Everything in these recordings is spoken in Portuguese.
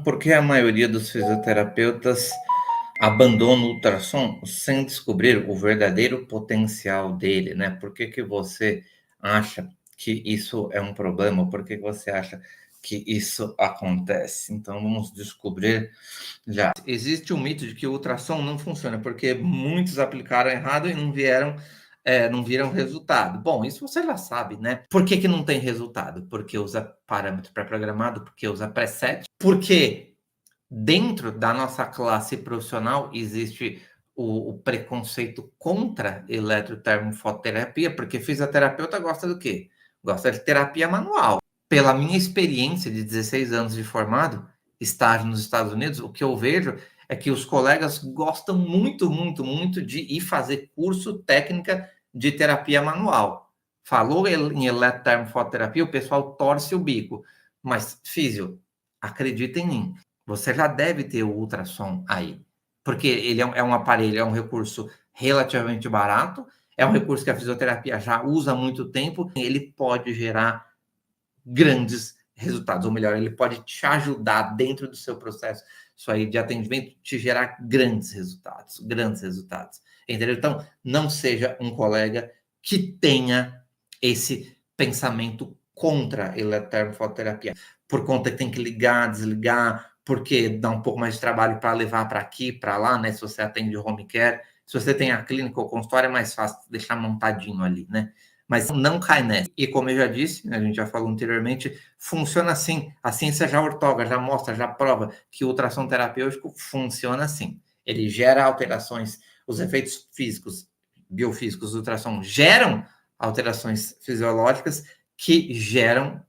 Por que a maioria dos fisioterapeutas abandona o ultrassom sem descobrir o verdadeiro potencial dele, né? Por que que você acha que isso é um problema? Por que que você acha que isso acontece? Então vamos descobrir já. Existe um mito de que o ultrassom não funciona, porque muitos aplicaram errado e não viram resultado. Bom, isso você já sabe, né? Por que que não tem resultado? Porque usa parâmetro pré-programado, porque usa preset, porque dentro da nossa classe profissional existe o preconceito contra eletrotermofototerapia, porque fisioterapeuta gosta do quê? Gosta de terapia manual. Pela minha experiência de 16 anos de formado, estágio nos Estados Unidos, o que eu vejo é que os colegas gostam muito, muito, muito de ir fazer curso técnica de terapia manual. Falou em eletrotermofototerapia, o pessoal torce o bico. Mas, físio, acredita em mim, você já deve ter o ultrassom aí, porque ele é um aparelho, é um recurso relativamente barato, é um recurso que a fisioterapia já usa há muito tempo, ele pode gerar grandes resultados, ou melhor, ele pode te ajudar dentro do seu processo isso aí de atendimento, te gerar grandes resultados, entendeu? Então, não seja um colega que tenha esse pensamento contra a eletrofototerapia, por conta que tem que ligar, desligar, porque dá um pouco mais de trabalho para levar para aqui, para lá, né? Se você atende home care, se você tem a clínica ou consultório, é mais fácil deixar montadinho ali, né? Mas não cai nessa. E como eu já disse, a gente já falou anteriormente, funciona assim. A ciência já ortoga, já mostra, já prova que o ultrassom terapêutico funciona assim. Ele gera alterações, os efeitos físicos, biofísicos do ultrassom geram alterações fisiológicas que geram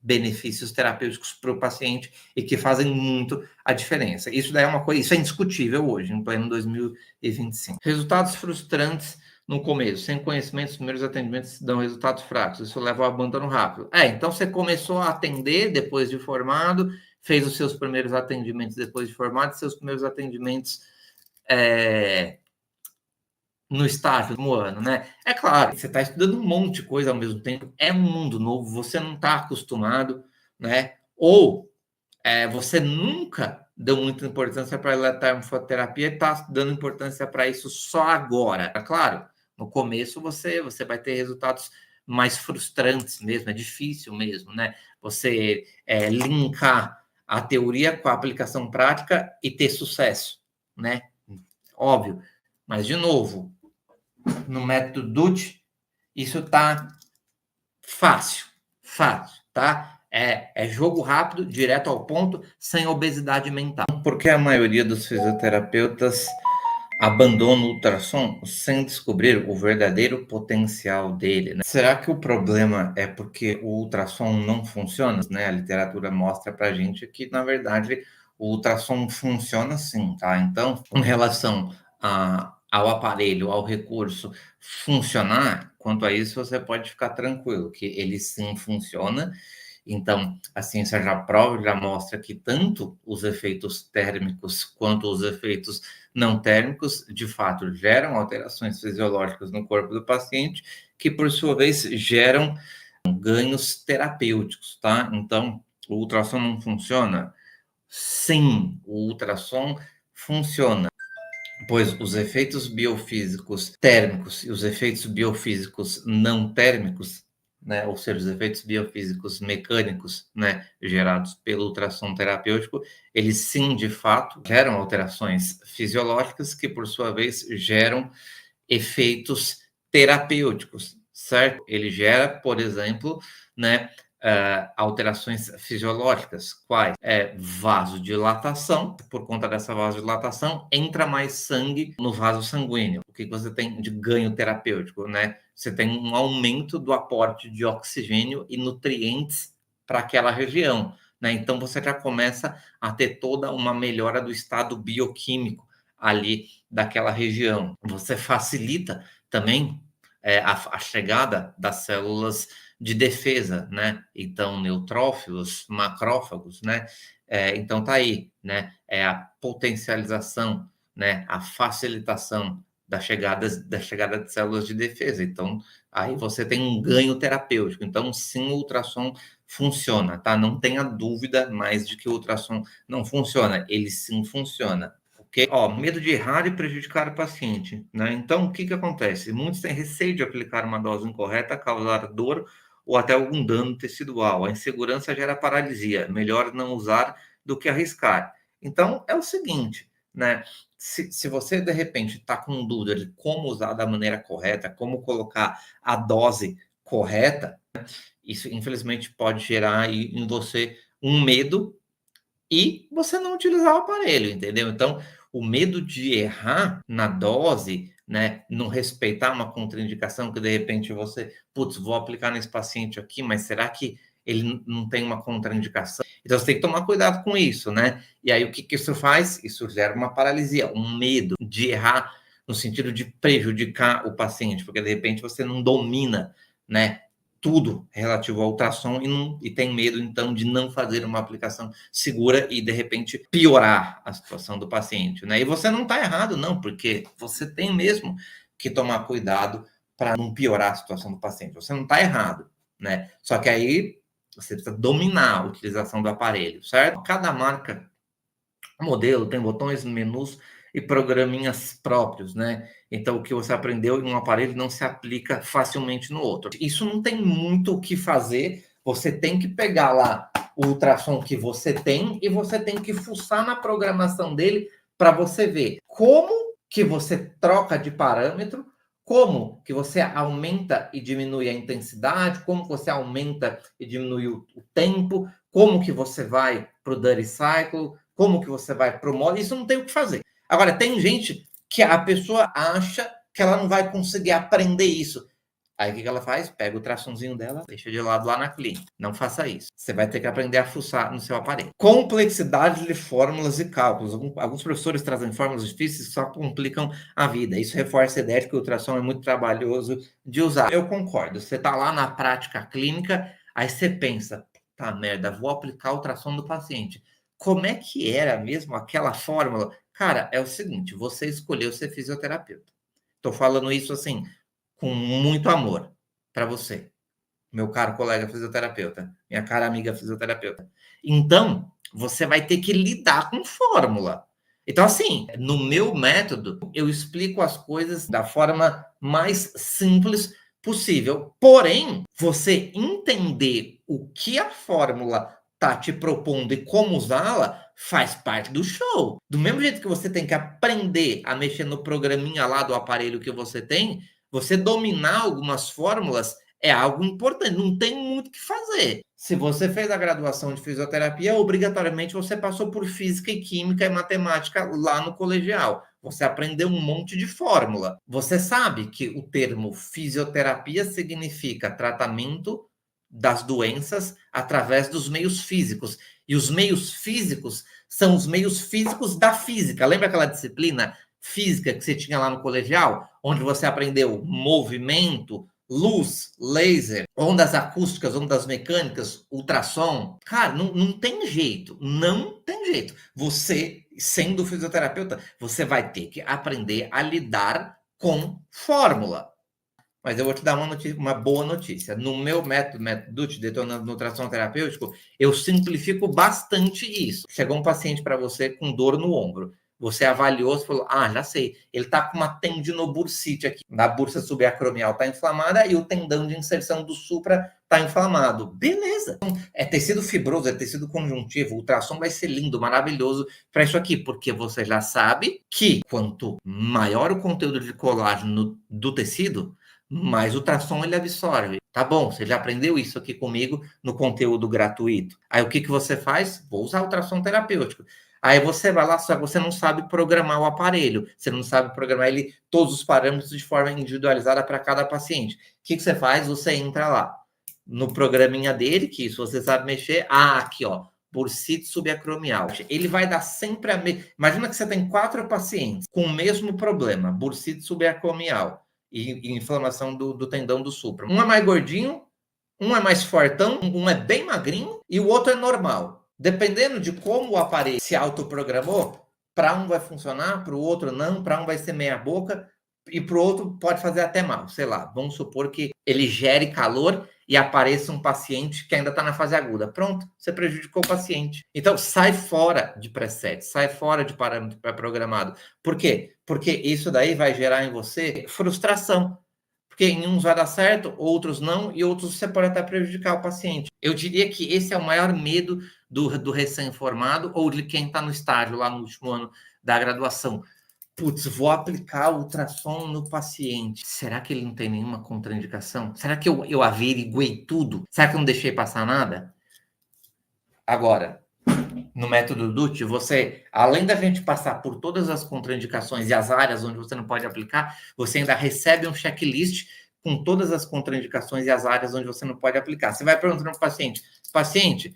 benefícios terapêuticos para o paciente e que fazem muito a diferença. Isso daí é uma coisa, isso é indiscutível hoje, em pleno 2025. Resultados frustrantes no começo, sem conhecimento, os primeiros atendimentos dão resultados fracos, isso leva ao abandono rápido. Então você começou a atender depois de formado, fez os seus primeiros atendimentos depois de formado, seus primeiros atendimentos no estágio, no ano, né? É claro, você está estudando um monte de coisa ao mesmo tempo, é um mundo novo, você não está acostumado, né? Ou você nunca deu muita importância para a eletrotermofototerapia e está dando importância para isso só agora. É claro, no começo você vai ter resultados mais frustrantes mesmo, é difícil mesmo, né? Você linkar a teoria com a aplicação prática e ter sucesso, né? Óbvio. Mas, de novo, no método DUT, isso tá fácil, tá? É jogo rápido, direto ao ponto, sem obesidade mental. Por que a maioria dos fisioterapeutas abandona o ultrassom sem descobrir o verdadeiro potencial dele, né? Será que o problema é porque o ultrassom não funciona, né? A literatura mostra pra gente que, na verdade, o ultrassom funciona sim, tá? Então, em relação ao aparelho, ao recurso funcionar, quanto a isso, você pode ficar tranquilo, que ele sim funciona. Então, a ciência já prova, já mostra que tanto os efeitos térmicos quanto os efeitos não térmicos, de fato, geram alterações fisiológicas no corpo do paciente, que, por sua vez, geram ganhos terapêuticos, tá? Então, o ultrassom não funciona? Sim, o ultrassom funciona, pois os efeitos biofísicos térmicos e os efeitos biofísicos não térmicos, né, ou seja, os efeitos biofísicos mecânicos, né, gerados pelo ultrassom terapêutico, eles sim, de fato, geram alterações fisiológicas que, por sua vez, geram efeitos terapêuticos, certo? Ele gera, por exemplo, né, alterações fisiológicas, quais? Vasodilatação, por conta dessa vasodilatação, entra mais sangue no vaso sanguíneo. O que você tem de ganho terapêutico, né? Você tem um aumento do aporte de oxigênio e nutrientes para aquela região, né? Então você já começa a ter toda uma melhora do estado bioquímico ali daquela região. Você facilita também a chegada das células de defesa, né? Então, neutrófilos, macrófagos, né? Então, tá aí, né? É a potencialização, né? A facilitação da chegada de células de defesa. Então, aí você tem um ganho terapêutico. Então, sim, o ultrassom funciona, tá? Não tenha dúvida mais de que o ultrassom não funciona. Ele sim funciona. Ok? Ó, medo de errar e prejudicar o paciente, né? Então, o que que acontece? Muitos têm receio de aplicar uma dose incorreta, causar dor ou até algum dano tecidual. A insegurança gera paralisia. Melhor não usar do que arriscar. Então, é o seguinte, né? Se você de repente está com dúvida de como usar da maneira correta, como colocar a dose correta, isso infelizmente pode gerar aí em você um medo e você não utilizar o aparelho, entendeu? Então, o medo de errar na dose, né, não respeitar uma contraindicação que de repente você, putz, vou aplicar nesse paciente aqui, mas será que ele não tem uma contraindicação? Então você tem que tomar cuidado com isso, né? E aí o que que isso faz? Isso gera uma paralisia, um medo de errar no sentido de prejudicar o paciente, porque de repente você não domina, né, tudo relativo ao ultrassom e tem medo, então, de não fazer uma aplicação segura e, de repente, piorar a situação do paciente, né? E você não está errado, não, porque você tem mesmo que tomar cuidado para não piorar a situação do paciente. Você não está errado, né? Só que aí você precisa dominar a utilização do aparelho, certo? Cada marca, modelo, tem botões, menus e programinhas próprios, né? Então, o que você aprendeu em um aparelho não se aplica facilmente no outro. Isso não tem muito o que fazer. Você tem que pegar lá o ultrassom que você tem e você tem que fuçar na programação dele para você ver como que você troca de parâmetro, como que você aumenta e diminui a intensidade, como que você aumenta e diminui o tempo, como que você vai para o Dirty Cycle, como que você vai para o modo, isso não tem o que fazer. Agora, tem gente que a pessoa acha que ela não vai conseguir aprender isso. Aí o que ela faz? Pega o traçãozinho dela, deixa de lado lá na clínica. Não faça isso. Você vai ter que aprender a fuçar no seu aparelho. Complexidade de fórmulas e cálculos. Alguns professores trazem fórmulas difíceis que só complicam a vida. Isso reforça a ideia de que o ultrassom é muito trabalhoso de usar. Eu concordo. Você está lá na prática clínica, aí você pensa, tá merda, vou aplicar o ultrassom do paciente. Como é que era mesmo aquela fórmula? Cara, é o seguinte, você escolheu ser fisioterapeuta. Estou falando isso assim, com muito amor para você, meu caro colega fisioterapeuta, minha cara amiga fisioterapeuta. Então, você vai ter que lidar com fórmula. Então, assim, no meu método, eu explico as coisas da forma mais simples possível. Porém, você entender o que a fórmula tá te propondo e como usá-la faz parte do show. Do mesmo jeito que você tem que aprender a mexer no programinha lá do aparelho que você tem, você dominar algumas fórmulas é algo importante, não tem muito o que fazer. Se você fez a graduação de fisioterapia, obrigatoriamente você passou por física e química e matemática lá no colegial. Você aprendeu um monte de fórmula. Você sabe que o termo fisioterapia significa tratamento das doenças através dos meios físicos. E os meios físicos são os meios físicos da física. Lembra aquela disciplina física que você tinha lá no colegial, onde você aprendeu movimento, luz, laser, ondas acústicas, ondas mecânicas, ultrassom? Cara, não tem jeito, não tem jeito. Você, sendo fisioterapeuta, você vai ter que aprender a lidar com fórmula. Mas eu vou te dar uma boa notícia. No meu método de detonando nutração terapêutico, eu simplifico bastante isso. Chegou um paciente para você com dor no ombro. Você avaliou, você falou, já sei, ele está com uma tendinobursite aqui. Na bursa subacromial está inflamada e o tendão de inserção do supra está inflamado. Beleza. Então, é tecido fibroso, é tecido conjuntivo. O ultrassom vai ser lindo, maravilhoso para isso aqui, porque você já sabe que quanto maior o conteúdo de colágeno do tecido, mas o ultrassom ele absorve. Tá bom, você já aprendeu isso aqui comigo no conteúdo gratuito. Aí o que que você faz? Vou usar ultrassom terapêutico. Aí você vai lá, só que você não sabe programar o aparelho, você não sabe programar ele todos os parâmetros de forma individualizada para cada paciente. O que que você faz? Você entra lá no programinha dele, que se você sabe mexer, aqui ó, bursite subacromial. Ele vai dar sempre a mesma. Imagina que você tem 4 pacientes com o mesmo problema, bursite subacromial e inflamação do tendão do supra. Um é mais gordinho, um é mais fortão, um é bem magrinho e o outro é normal. Dependendo de como o aparelho se autoprogramou, para um vai funcionar, para o outro não, para um vai ser meia boca, e para o outro pode fazer até mal, sei lá. Vamos supor que ele gere calor e apareça um paciente que ainda está na fase aguda. Pronto, você prejudicou o paciente. Então, sai fora de preset, sai fora de parâmetro pré-programado. Por quê? Porque isso daí vai gerar em você frustração. Porque em uns vai dar certo, outros não, e outros você pode até prejudicar o paciente. Eu diria que esse é o maior medo do recém-formado ou de quem está no estágio, lá no último ano da graduação. Putz, vou aplicar o ultrassom no paciente. Será que ele não tem nenhuma contraindicação? Será que eu averiguei tudo? Será que eu não deixei passar nada? Agora, no método DUT, você, além da gente passar por todas as contraindicações e as áreas onde você não pode aplicar, você ainda recebe um checklist com todas as contraindicações e as áreas onde você não pode aplicar. Você vai perguntando para o paciente,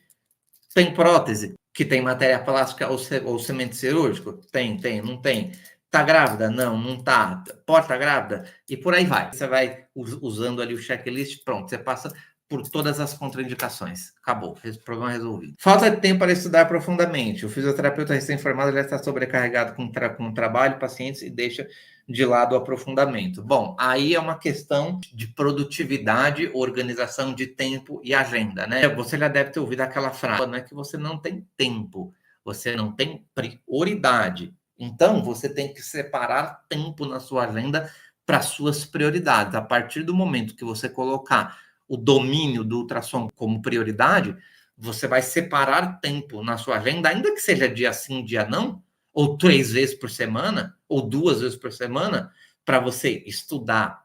tem prótese que tem matéria plástica ou semente cirúrgico? Tem, não tem. Tá grávida? Não, não tá. Pode estar grávida? E por aí vai. Você vai usando ali o checklist, pronto, você passa por todas as contraindicações. Acabou, problema resolvido. Falta de tempo para estudar profundamente. O fisioterapeuta recém-formado já está sobrecarregado com trabalho, pacientes e deixa de lado o aprofundamento. Bom, aí é uma questão de produtividade, organização de tempo e agenda, né? Você já deve ter ouvido aquela frase, não é que você não tem tempo, você não tem prioridade. Então, você tem que separar tempo na sua agenda para suas prioridades. A partir do momento que você colocar o domínio do ultrassom como prioridade, você vai separar tempo na sua agenda, ainda que seja dia sim, dia não, ou 3 vezes por semana, ou 2 vezes por semana, para você estudar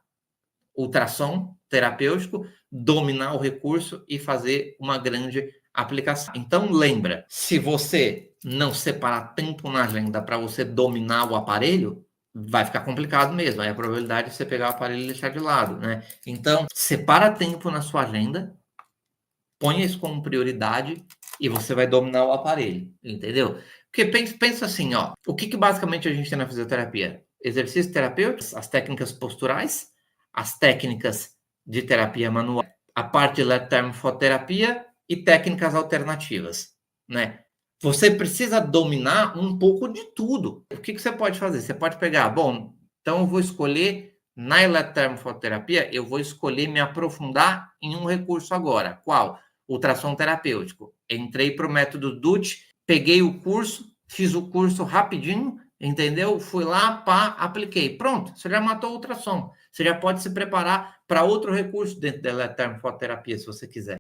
ultrassom terapêutico, dominar o recurso e fazer uma grande aplicação. Então, lembra, se você não separar tempo na agenda para você dominar o aparelho, vai ficar complicado mesmo. Aí a probabilidade de você pegar o aparelho e deixar de lado, né? Então, separa tempo na sua agenda, ponha isso como prioridade e você vai dominar o aparelho, entendeu? Porque pensa assim, ó, o que basicamente a gente tem na fisioterapia? Exercícios terapêuticos, as técnicas posturais, as técnicas de terapia manual, a parte de eletrotermofoterapia e técnicas alternativas, né? Você precisa dominar um pouco de tudo. O que você pode fazer? Você pode pegar, bom, então eu vou escolher na eletrotermofoterapia, eu vou escolher me aprofundar em um recurso agora. Qual? Ultrassom terapêutico. Entrei para o método DUT, peguei o curso, fiz o curso rapidinho, entendeu? Fui lá, pá, apliquei. Pronto, você já matou o ultrassom. Você já pode se preparar para outro recurso dentro da eletrotermofoterapia, se você quiser.